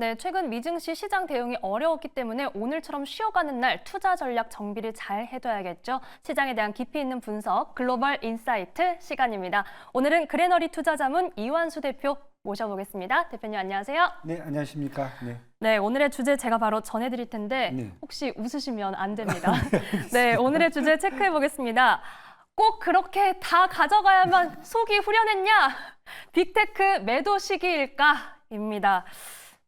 네, 최근 미증시 시장 대응이 어려웠기 때문에 오늘처럼 쉬어가는 날 투자 전략 정비를 잘 해둬야겠죠. 시장에 대한 깊이 있는 분석, 글로벌 인사이트 시간입니다. 오늘은 그레너리 투자자문 이완수 대표 모셔보겠습니다. 대표님 안녕하세요. 네, 안녕하십니까. 네. 네, 오늘의 주제 제가 바로 전해드릴 텐데 네. 혹시 웃으시면 안 됩니다. 네, 오늘의 주제 체크해보겠습니다. 꼭 그렇게 다 가져가야만 속이 후련했냐? 빅테크 매도 시기일까?입니다.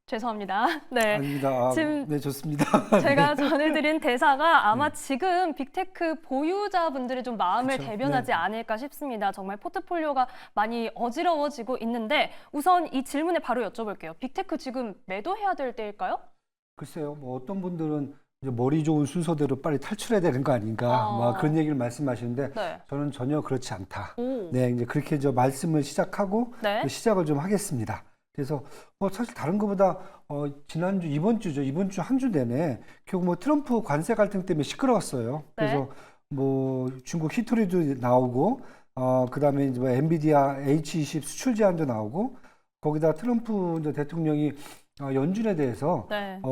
죄송합니다. 네. 아닙니다. 지금 네, 좋습니다. 제가 전해드린 대사가 아마 지금 빅테크 보유자분들의 좀 마음을 그쵸. 대변하지 네. 않을까 싶습니다. 정말 포트폴리오가 많이 어지러워지고 있는데 우선 이 질문에 바로 여쭤볼게요. 빅테크 지금 매도해야 될 때일까요? 글쎄요, 뭐 어떤 분들은 이제 머리 좋은 순서대로 빨리 탈출해야 되는 거 아닌가, 뭐 그런 얘기를 말씀하시는데 네. 저는 전혀 그렇지 않다. 오. 네, 이제 그렇게 저 말씀을 시작하고 네. 시작을 좀 하겠습니다. 그래서 뭐 사실 다른 것보다 지난주 이번 주 한 주 내내 결국 뭐 트럼프 관세 갈등 때문에 시끄러웠어요. 그래서 뭐 중국 히토리도 나오고 그다음에 이제 뭐 엔비디아 H20 수출 제한도 나오고 거기다 트럼프 이제 대통령이 연준에 대해서 네.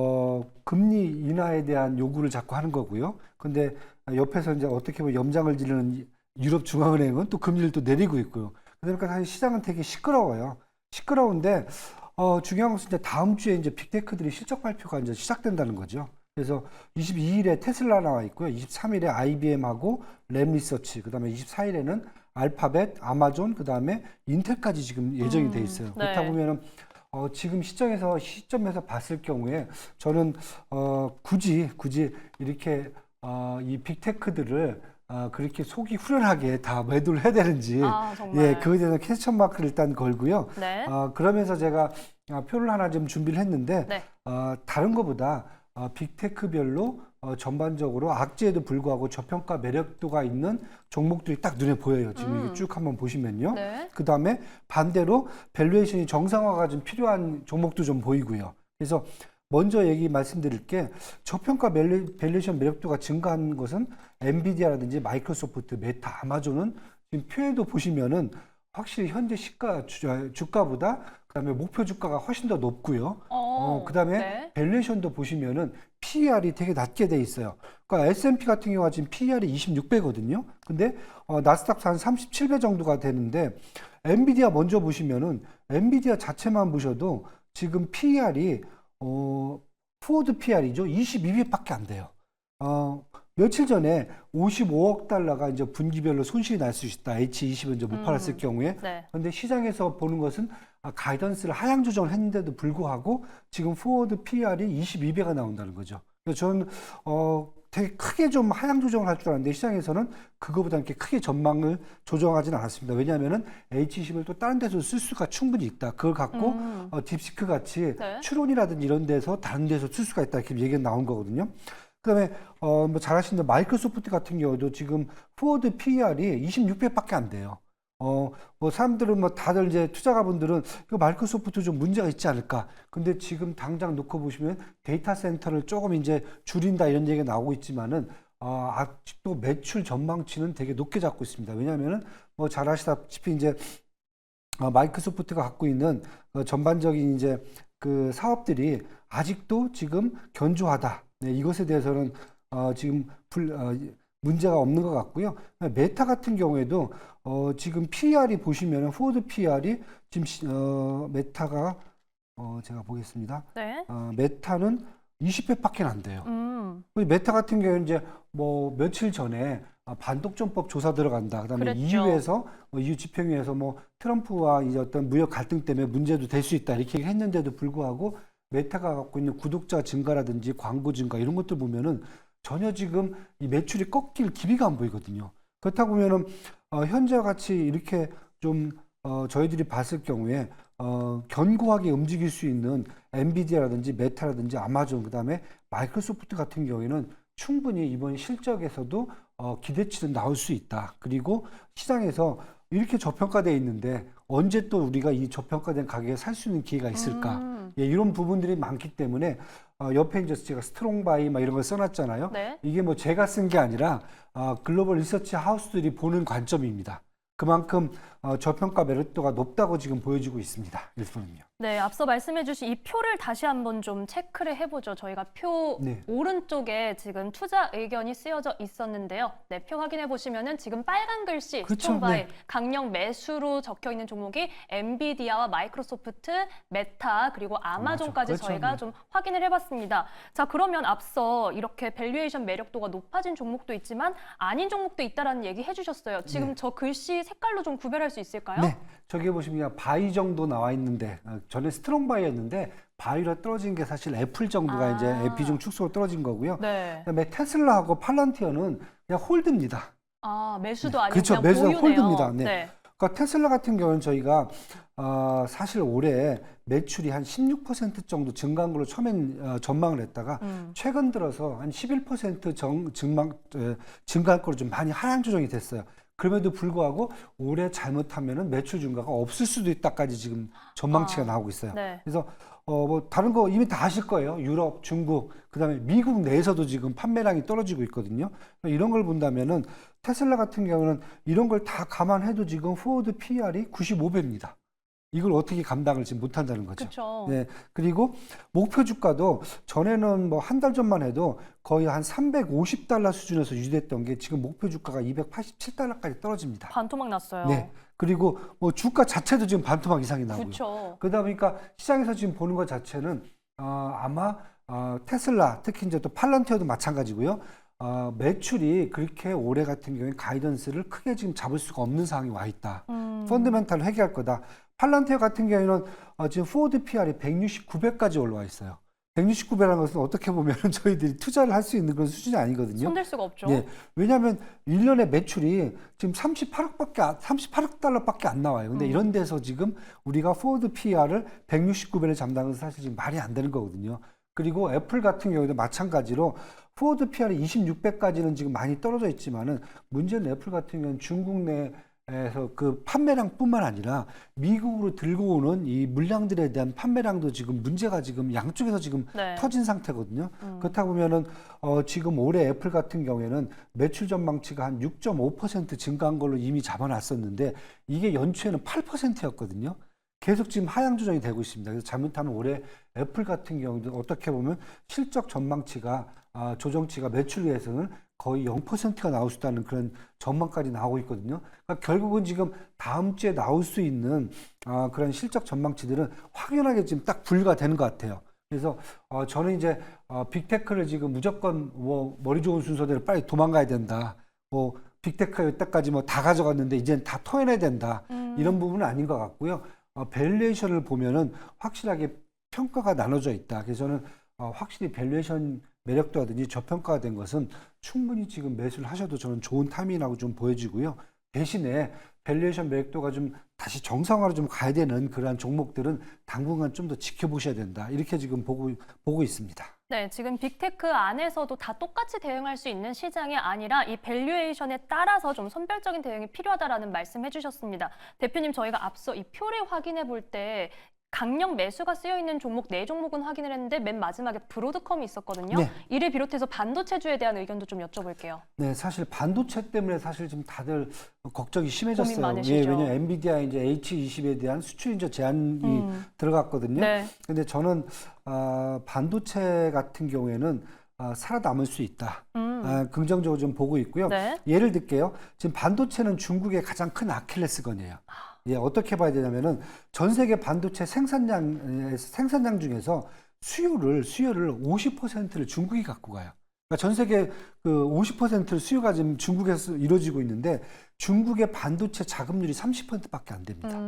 금리 인하에 대한 요구를 자꾸 하는 거고요. 근데 옆에서 이제 어떻게 보면 염장을 지르는 유럽 중앙은행은 또 금리를 또 내리고 있고요. 그러니까 사실 시장은 되게 시끄러워요. 시끄러운데 중요한 것은 이제 다음 주에 이제 빅테크들이 실적 발표가 이제 시작된다는 거죠. 그래서 22일에 테슬라 나와 있고요. 23일에 IBM하고 램리서치, 그다음에 24일에는 알파벳, 아마존, 그다음에 인텔까지 지금 예정이 돼 있어요. 네. 그렇다 보면은 지금 시점에서 봤을 경우에 저는 굳이 이렇게 이 빅테크들을 그렇게 속이 후련하게 다 매도를 해야 되는지, 정말. 예, 그거에 대해서 퀘스천 마크를 일단 걸고요. 네. 그러면서 제가 표를 하나 좀 준비를 했는데, 네. 다른 것보다 빅테크별로 전반적으로 악재에도 불구하고 저평가 매력도가 있는 종목들이 딱 눈에 보여요. 지금 이게 쭉 한번 보시면요. 네. 그 다음에 반대로 밸류에이션이 정상화가 좀 필요한 종목도 좀 보이고요. 그래서 먼저 말씀드릴 게 저평가 밸류에이션 매력도가 증가한 것은 엔비디아라든지 마이크로소프트, 메타, 아마존은 지금 표에도 보시면은 확실히 현재 주가보다 그다음에 목표 주가가 훨씬 더 높고요. 그다음에 네. 밸류에이션도 보시면은 PER이 되게 낮게 돼 있어요. 그러니까 S&P 같은 경우가 지금 PER이 26배거든요. 근데 나스닥도 한 37배 정도가 되는데 엔비디아 먼저 보시면은 엔비디아 자체만 보셔도 지금 PER이 포워드 PR이죠. 22배밖에 안 돼요. 며칠 전에 55억 달러가 이제 분기별로 손실이 날 수 있다. H20은 이제 못 팔았을 경우에. 네. 그런데 시장에서 보는 것은 가이던스를 하향 조정을 했는데도 불구하고 지금 포워드 PR이 22배가 나온다는 거죠. 그래서 저는 되게 크게 좀 하향 조정을 할 줄 알았는데 시장에서는 그거보다 이렇게 크게 전망을 조정하지는 않았습니다. 왜냐하면은 H20을 또 다른 데서 쓸 수가 충분히 있다. 그걸 갖고 딥시크 같이 네. 추론이라든지 이런 데서 다른 데서 쓸 수가 있다. 이렇게 얘기가 나온 거거든요. 그다음에 뭐 잘 아시는 마이크로소프트 같은 경우도 지금 포워드 PER이 26배밖에 안 돼요. 뭐 사람들은 뭐 다들 이제 투자가분들은 이거 마이크로소프트 좀 문제가 있지 않을까. 근데 지금 당장 놓고 보시면 데이터 센터를 조금 이제 줄인다 이런 얘기가 나오고 있지만은 아직도 매출 전망치는 되게 높게 잡고 있습니다. 왜냐하면은 뭐 잘 아시다시피 이제 마이크로소프트가 갖고 있는 전반적인 이제 그 사업들이 아직도 지금 견조하다. 네, 이것에 대해서는 지금 문제가 없는 것 같고요. 메타 같은 경우에도 지금 PER이 보시면 포워드 PER이 지금 메타가 제가 보겠습니다. 네. 메타는 20배밖에 안 돼요. 메타 같은 경우는 이제 뭐 며칠 전에 반독점법 조사 들어간다. 그다음에 그랬죠. EU에서 EU 집행위에서 뭐 트럼프와 이제 어떤 무역 갈등 때문에 문제도 될 수 있다 이렇게 했는데도 불구하고 메타가 갖고 있는 구독자 증가라든지 광고 증가 이런 것들 보면은 전혀 지금 이 매출이 꺾일 기미가 안 보이거든요. 그렇다 보면은 현재와 같이 이렇게 좀 저희들이 봤을 경우에 견고하게 움직일 수 있는 엔비디아라든지 메타라든지 아마존 그다음에 마이크로소프트 같은 경우에는 충분히 이번 실적에서도 기대치는 나올 수 있다. 그리고 시장에서 이렇게 저평가되어 있는데 언제 또 우리가 이 저평가된 가격에 살 수 있는 기회가 있을까? 예, 이런 부분들이 많기 때문에 옆에 이제 제가 스트롱 바이 막 이런 걸 써놨잖아요. 네. 이게 뭐 제가 쓴 게 아니라 글로벌 리서치 하우스들이 보는 관점입니다. 그만큼 저평가 매력도가 높다고 지금 보여지고 있습니다. 일본은요. 네, 앞서 말씀해주신 이 표를 다시 한번 좀 체크를 해보죠. 저희가 표 네. 오른쪽에 지금 투자 의견이 쓰여져 있었는데요. 네, 표 확인해 보시면은 지금 빨간 글씨 그쵸, 스트롱바이 네. 강력 매수로 적혀 있는 종목이 엔비디아와 마이크로소프트, 메타 그리고 아마존까지 그렇죠, 저희가 네. 좀 확인을 해봤습니다. 자, 그러면 앞서 이렇게 밸류에이션 매력도가 높아진 종목도 있지만 아닌 종목도 있다라는 얘기 해주셨어요. 지금 네. 저 글씨 색깔로 좀 구별할 수 있을까요? 네, 저기 보시면 그냥 바이 정도 나와 있는데 전에 스트롱 바이였는데 바이로 떨어진 게 사실 애플 정도가 이제 비중 축소로 떨어진 거고요. 네. 그다음에 테슬라하고 팔란티어는 그냥 홀드입니다. 아, 매수도 아니고 그렇죠, 그냥 매수는 보유네요. 홀드입니다. 네. 그러니까 테슬라 같은 경우는 저희가 사실 올해 매출이 한 16% 정도 증가한 걸로 처음엔 전망을 했다가 최근 들어서 한 11% 증가할 걸로 좀 많이 하향 조정이 됐어요. 그럼에도 불구하고 올해 잘못하면은 매출 증가가 없을 수도 있다까지 지금 전망치가 나오고 있어요. 네. 그래서 뭐 다른 거 이미 다 아실 거예요. 유럽, 중국, 그다음에 미국 내에서도 지금 판매량이 떨어지고 있거든요. 이런 걸 본다면은 테슬라 같은 경우는 이런 걸 다 감안해도 지금 포워드 PER이 95배입니다. 이걸 어떻게 감당을 지금 못한다는 거죠. 그렇죠. 네. 그리고 목표 주가도 전에는 뭐 한 달 전만 해도 거의 한 350달러 수준에서 유지됐던 게 지금 목표 주가가 287달러까지 떨어집니다. 반토막 났어요. 네. 그리고 뭐 주가 자체도 지금 반토막 이상이 나오고요. 그렇죠. 그러다 보니까 시장에서 지금 보는 것 자체는 아마 테슬라, 특히 이제 또 팔란티어도 마찬가지고요. 매출이 그렇게 올해 같은 경우에 가이던스를 크게 지금 잡을 수가 없는 상황이 와 있다. 펀더멘탈을 회귀할 거다. 팔란티어 같은 경우에는 지금 포워드 PR이 169배까지 올라와 있어요. 169배라는 것은 어떻게 보면 저희들이 투자를 할 수 있는 그런 수준이 아니거든요. 손댈 수가 없죠. 예, 왜냐하면 1년에 매출이 지금 38억 달러밖에 안 나와요. 근데 이런 데서 지금 우리가 포워드 PR을 169배를 잡는다는 것은 사실 지금 말이 안 되는 거거든요. 그리고 애플 같은 경우도 마찬가지로 포워드 PR이 26배까지는 지금 많이 떨어져 있지만은 문제는 애플 같은 경우는 중국 내에서 그 판매량뿐만 아니라 미국으로 들고 오는 이 물량들에 대한 판매량도 지금 문제가 지금 양쪽에서 지금 네. 터진 상태거든요. 그렇다 보면은 지금 올해 애플 같은 경우에는 매출 전망치가 한 6.5% 증가한 걸로 이미 잡아놨었는데 이게 연초에는 8%였거든요. 계속 지금 하향 조정이 되고 있습니다. 그래서 잘못하면 올해 애플 같은 경우도 어떻게 보면 실적 전망치가 조정치가 매출 예상은 거의 0%가 나올 수 있다는 그런 전망까지 나오고 있거든요. 그러니까 결국은 지금 다음 주에 나올 수 있는 그런 실적 전망치들은 확연하게 지금 딱 분류가 되는 것 같아요. 그래서 저는 이제 빅테크를 지금 무조건 뭐 머리 좋은 순서대로 빨리 도망가야 된다. 뭐 빅테크가 여태까지 뭐 다 가져갔는데 이제는 다 토해내야 된다. 이런 부분은 아닌 것 같고요. 밸류에이션을 보면은 확실하게 평가가 나눠져 있다. 그래서 저는 확실히 밸류에이션 매력도라든지 저평가가 된 것은 충분히 지금 매수를 하셔도 저는 좋은 타이밍이라고 좀 보여지고요. 대신에 밸류에이션 매력도가 좀 다시 정상화로 좀 가야 되는 그러한 종목들은 당분간 좀 더 지켜보셔야 된다. 이렇게 지금 보고 있습니다. 네, 지금 빅테크 안에서도 다 똑같이 대응할 수 있는 시장이 아니라 이 밸류에이션에 따라서 좀 선별적인 대응이 필요하다라는 말씀 해주셨습니다. 대표님, 저희가 앞서 이 표를 확인해 볼 때 강력 매수가 쓰여 있는 종목 4종목은 확인을 했는데 맨 마지막에 브로드컴이 있었거든요. 네. 이를 비롯해서 반도체주에 대한 의견도 좀 여쭤볼게요. 네, 사실 반도체 때문에 사실 지금 다들 걱정이 심해졌어요. 고민 많으시죠. 왜냐면 엔비디아 이제 H20에 대한 수출 인제 제한이 들어갔거든요. 네. 근데 저는 반도체 같은 경우에는 살아남을 수 있다. 긍정적으로 좀 보고 있고요. 네. 예를 들게요. 지금 반도체는 중국의 가장 큰 아킬레스건이에요. 예, 어떻게 봐야 되냐면은 전 세계 반도체 생산량 중에서 수요를 50%를 중국이 갖고 가요. 그러니까 전 세계 그 50%를 수요가 지금 중국에서 이루어지고 있는데 중국의 반도체 자금률이 30%밖에 안 됩니다.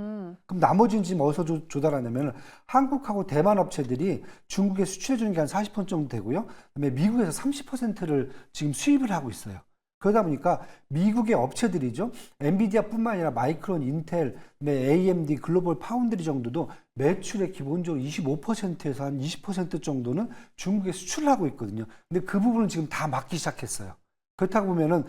그럼 나머지는 지금 어디서 조달하냐면 한국하고 대만 업체들이 중국에 수출해 주는 게 한 40% 정도 되고요. 그다음에 미국에서 30%를 지금 수입을 하고 있어요. 그러다 보니까 미국의 업체들이죠. 엔비디아뿐만 아니라 마이크론, 인텔, AMD, 글로벌 파운드리 정도도 매출의 기본적으로 25%에서 한 20% 정도는 중국에 수출을 하고 있거든요. 근데 그 부분은 지금 다 막기 시작했어요. 그렇다고 보면은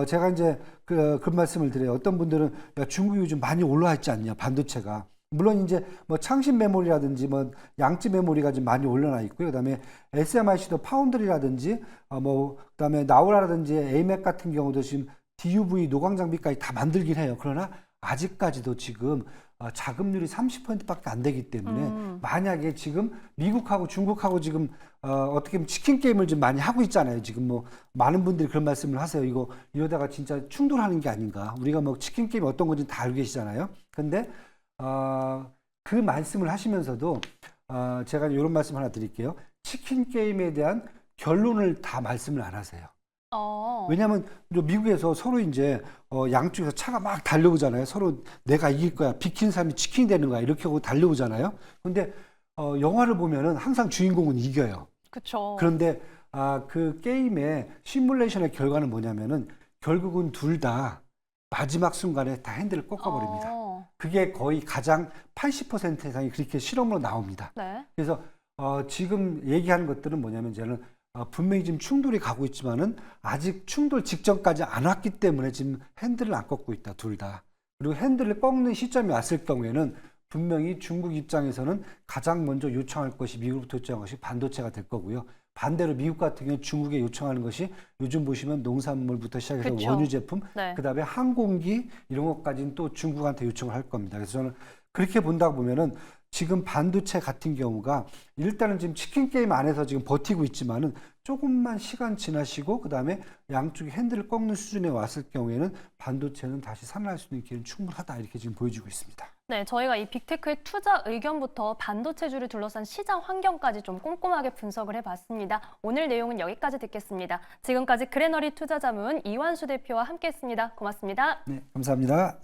제가 이제 그런 말씀을 드려요. 어떤 분들은 야, 중국이 요즘 많이 올라와 있지 않냐, 반도체가. 물론 이제 뭐 창신 메모리라든지 뭐 양지 메모리가 좀 많이 올라나 있고요. 그다음에 SMIC도 파운드리라든지 뭐 그다음에 나우라라든지 AMEC 같은 경우도 지금 DUV 노광 장비까지 다 만들긴 해요. 그러나 아직까지도 지금 자금률이 30%밖에 안 되기 때문에 만약에 지금 미국하고 중국하고 지금 어떻게 보면 치킨 게임을 좀 많이 하고 있잖아요. 지금 뭐 많은 분들이 그런 말씀을 하세요. 이거 이러다가 진짜 충돌하는 게 아닌가. 우리가 뭐 치킨 게임 어떤 건지 다 알고 계시잖아요. 근데 그 말씀을 하시면서도 제가 이런 말씀 하나 드릴게요. 치킨 게임에 대한 결론을 다 말씀을 안 하세요. 왜냐하면 미국에서 서로 이제 양쪽에서 차가 막 달려오잖아요. 서로 내가 이길 거야, 비킨 사람이 치킨이 되는 거야 이렇게 하고 달려오잖아요. 근데 영화를 보면은 항상 주인공은 이겨요. 그렇죠. 그런데 그 게임의 시뮬레이션의 결과는 뭐냐면은 결국은 둘 다 마지막 순간에 다 핸들을 꺾어버립니다. 그게 거의 가장 80% 이상이 그렇게 실험으로 나옵니다. 네. 그래서 지금 얘기하는 것들은 뭐냐면 저는 분명히 지금 충돌이 가고 있지만은 아직 충돌 직전까지 안 왔기 때문에 지금 핸들을 안 꺾고 있다, 둘 다. 그리고 핸들을 꺾는 시점이 왔을 경우에는 분명히 중국 입장에서는 가장 먼저 요청할 것이 미국부터 요청할 것이 반도체가 될 거고요. 반대로 미국 같은 경우는 중국에 요청하는 것이 요즘 보시면 농산물부터 시작해서 그쵸. 원유 제품, 네. 그다음에 항공기 이런 것까지는 또 중국한테 요청을 할 겁니다. 그래서 저는 그렇게 본다고 보면은 지금 반도체 같은 경우가 일단은 지금 치킨 게임 안에서 지금 버티고 있지만은 조금만 시간 지나시고 그다음에 양쪽이 핸들을 꺾는 수준에 왔을 경우에는 반도체는 다시 살아날 수 있는 길은 충분하다 이렇게 지금 보여지고 있습니다. 네, 저희가 이 빅테크의 투자 의견부터 반도체주를 둘러싼 시장 환경까지 좀 꼼꼼하게 분석을 해봤습니다. 오늘 내용은 여기까지 듣겠습니다. 지금까지 그레너리 투자자문 이완수 대표와 함께했습니다. 고맙습니다. 네, 감사합니다.